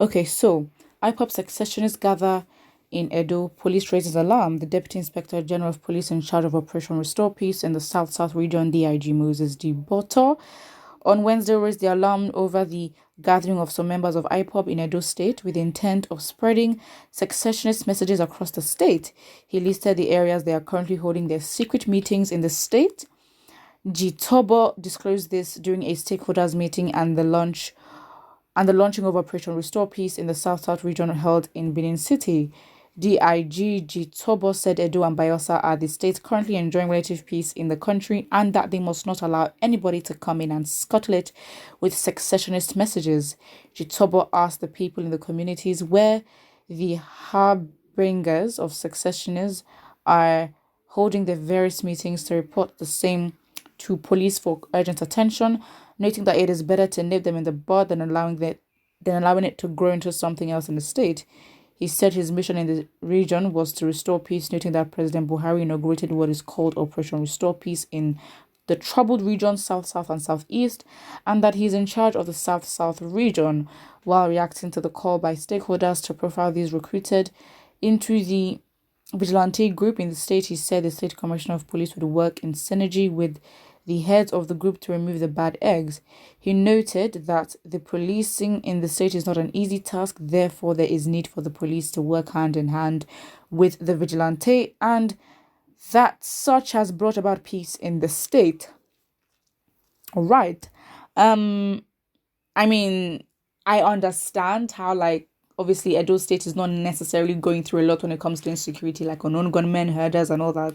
Okay, so Ipob secessionists gather in Edo. Police raises alarm. The Deputy Inspector General of Police in charge of Operation Restore Peace in the South region, DIG Moses D. Boto, on Wednesday raised the alarm over the gathering of some members of Ipob in Edo State with the intent of spreading secessionist messages across the state. He listed the areas they are currently holding their secret meetings in the state. Tobo disclosed this during a stakeholders meeting and the launching of Operation Restore Peace in the South region held in Benin City. DIG Tobo said Edo and Bayelsa are the states currently enjoying relative peace in the country and that they must not allow anybody to come in and scuttle it with secessionist messages. Tobo asked the people in the communities where the harbingers of secessionists are holding their various meetings to report the same to police for urgent attention, noting that it is better to nip them in the bud than allowing it to grow into something else in the state. He said his mission in the region was to restore peace, noting that President Buhari inaugurated what is called Operation Restore Peace in the troubled region, South, and Southeast, and that he is in charge of the South region. While reacting to the call by stakeholders to profile these recruited into the vigilante group in the state, he said the state commissioner of police would work in synergy with the heads of the group to remove the bad eggs. He noted that the policing in the state is not an easy task, therefore there is need for the police to work hand in hand with the vigilante, and that such has brought about peace in the state. All right. I mean, I understand how, like, obviously Edo State is not necessarily going through a lot when it comes to insecurity, like unknown gunmen, herders, and all that.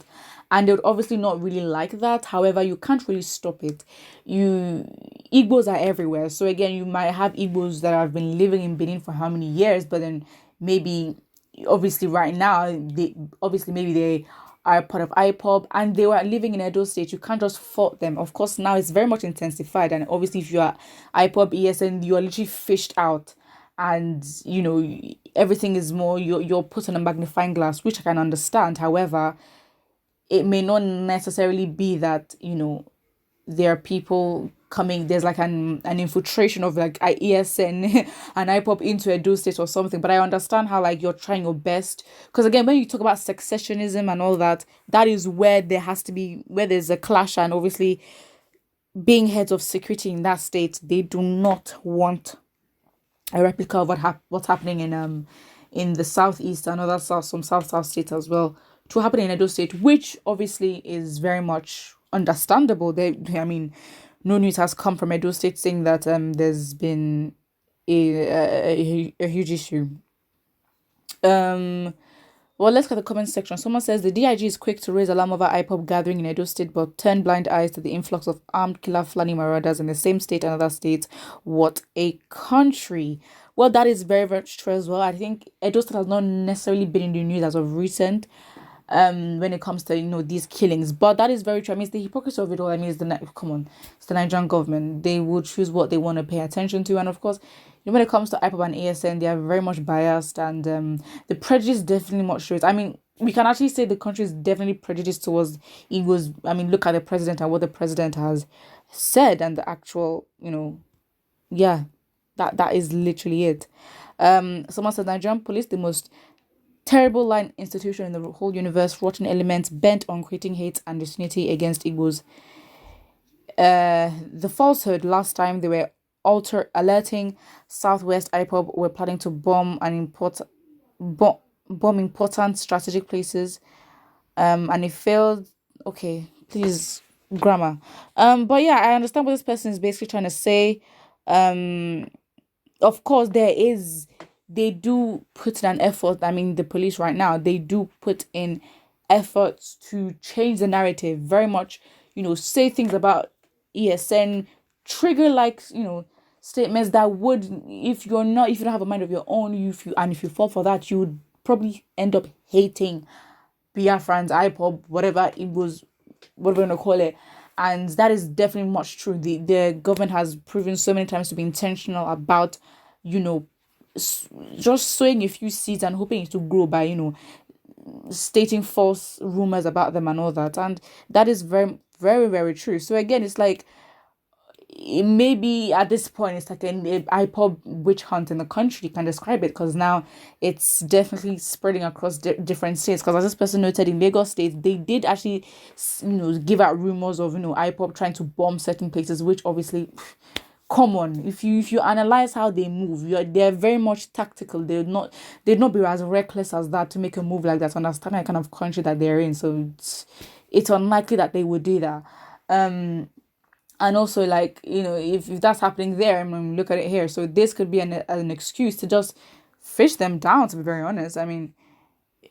And they would obviously not really like that. However, you can't really stop it. Igbos are everywhere. So again, you might have Igbos that have been living in Benin for how many years, but then maybe, obviously right now, maybe they are part of Ipob and they were living in Edo State. You can't just fault them. Of course, now it's very much intensified. And obviously, if you are Ipob, ESN, you are literally fished out. And, everything is more, you're put on a magnifying glass, which I can understand. However, it may not necessarily be that, there are people coming, there's like an infiltration of like ESN and IPOP into Edo State or something. But I understand how like you're trying your best. Because again, when you talk about secessionism and all that, that is where where there's a clash. And obviously being heads of security in that state, they do not want a replica of what's happening in the southeast and other some south states as well to happen in Edo State, which obviously is very much understandable. No news has come from Edo State saying that there's been a huge issue. Well, let's get the comment section. Someone says the DIG is quick to raise alarm over IPOP gathering in Edo State, but turn blind eyes to the influx of armed killer Fulani marauders in the same state and other states. What a country! Well, that is very, very true as well. I think Edo State has not necessarily been in the news as of recent, when it comes to these killings, but that is very true. I mean, it's the hypocrisy of it all. I mean, it's the Nigerian government. They will choose what they want to pay attention to, and of course, when it comes to IPOB and ASN, they are very much biased, and the prejudice definitely much shows. I mean, we can actually say the country is definitely prejudiced towards Igbos. I mean, look at the president and what the president has said, and the actual, yeah, that is literally it. Someone said Nigerian police, the most terrible line institution in the whole universe, rotten elements bent on creating hate and disunity against Igbos. The falsehood last time they were alerting Southwest IPOB were planning to bomb important strategic places, and it failed. Okay, please, grammar. But yeah, I understand what this person is basically trying to say. Of course, they do put in an effort. I mean, the police right now, they do put in efforts to change the narrative very much, say things about ESN, trigger like, statements that would, if you don't have a mind of your own, if you fall for that, you would probably end up hating Biafrans, IPOB, whatever it was, whatever you want to call it. And that is definitely much true. The government has proven so many times to be intentional about, just sowing a few seeds and hoping it to grow by, stating false rumors about them and all that. And that is very, very, very true. So again, it's like, maybe at this point it's like an Ipob witch hunt in the country. You can describe it, because now it's definitely spreading across different states. Because as this person noted, in Lagos State, they did actually, give out rumors of Ipob trying to bomb certain places, which obviously, come on, if you analyze how they move, they're very much tactical. They'd not be as reckless as that to make a move like that, understanding the kind of country that they're in. So it's unlikely that they would do that. And also, like, if that's happening there, I mean, look at it here. So this could be an excuse to just fish them down, to be very honest. I mean,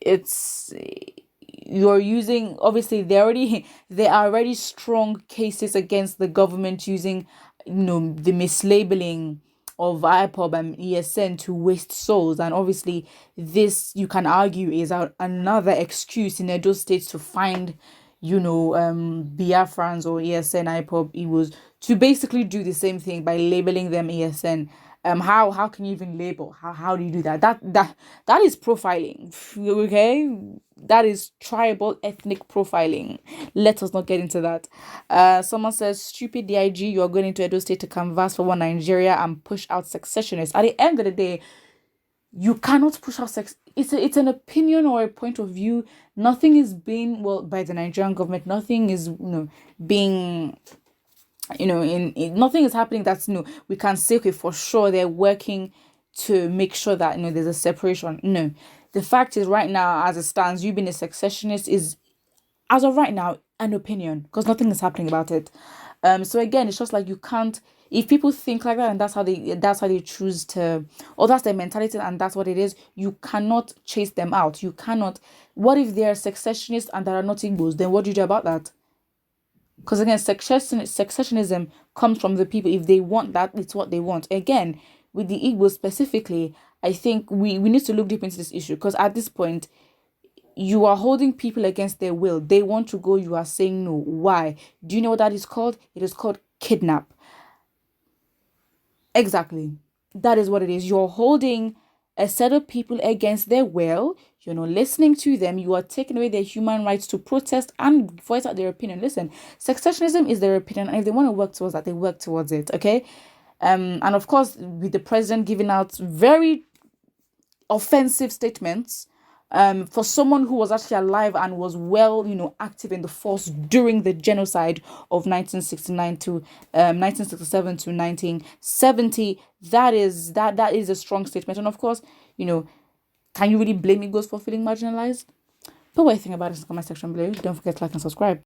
it's, you're using, obviously there are already strong cases against the government using, the mislabeling of Ipob and ESN to waste souls. And obviously this, you can argue, is another excuse in Edo State to find, Biafrans or ESN, Ipob, Igbos, to basically do the same thing by labeling them ESN. How can you even label? How do you do that? That is profiling. Okay, that is tribal ethnic profiling. Let us not get into that. Someone says, stupid DIG, you are going into Edo State to canvass for one Nigeria and push out secessionists. At the end of the day, you cannot push out it's an opinion or a point of view. Nothing is being, by the Nigerian government, nothing is being, nothing is happening that's we can say, okay, for sure they're working to make sure that there's a separation. No, the fact is, right now, as it stands, you being a secessionist is, as of right now, an opinion, because nothing is happening about it. So again, it's just like, you can't, if people think like that and that's how they choose to, or that's their mentality and that's what it is, you cannot chase them out. You cannot. What if they're secessionists and there are not Igbos? Then what do you do about that? Because again, secessionism comes from the people. If they want that, it's what they want. Again, with the Igbos specifically, I think we need to look deep into this issue, because at this point, you are holding people against their will. They want to go, you are saying no. Why? Do you know what that is called? It is called kidnap. Exactly. That is what it is. You're holding a set of people against their will. You're not listening to them. You are taking away their human rights to protest and voice out their opinion. Listen, secessionism is their opinion, and if they want to work towards that, they work towards it. Okay. And of course, with the president giving out very offensive statements, for someone who was actually alive and was active in the force during the genocide of 1969 to 1967 to 1970, that is a strong statement. And of course, can you really blame Igos for feeling marginalized? But what you think about it in the comment section below. Don't forget to like and subscribe.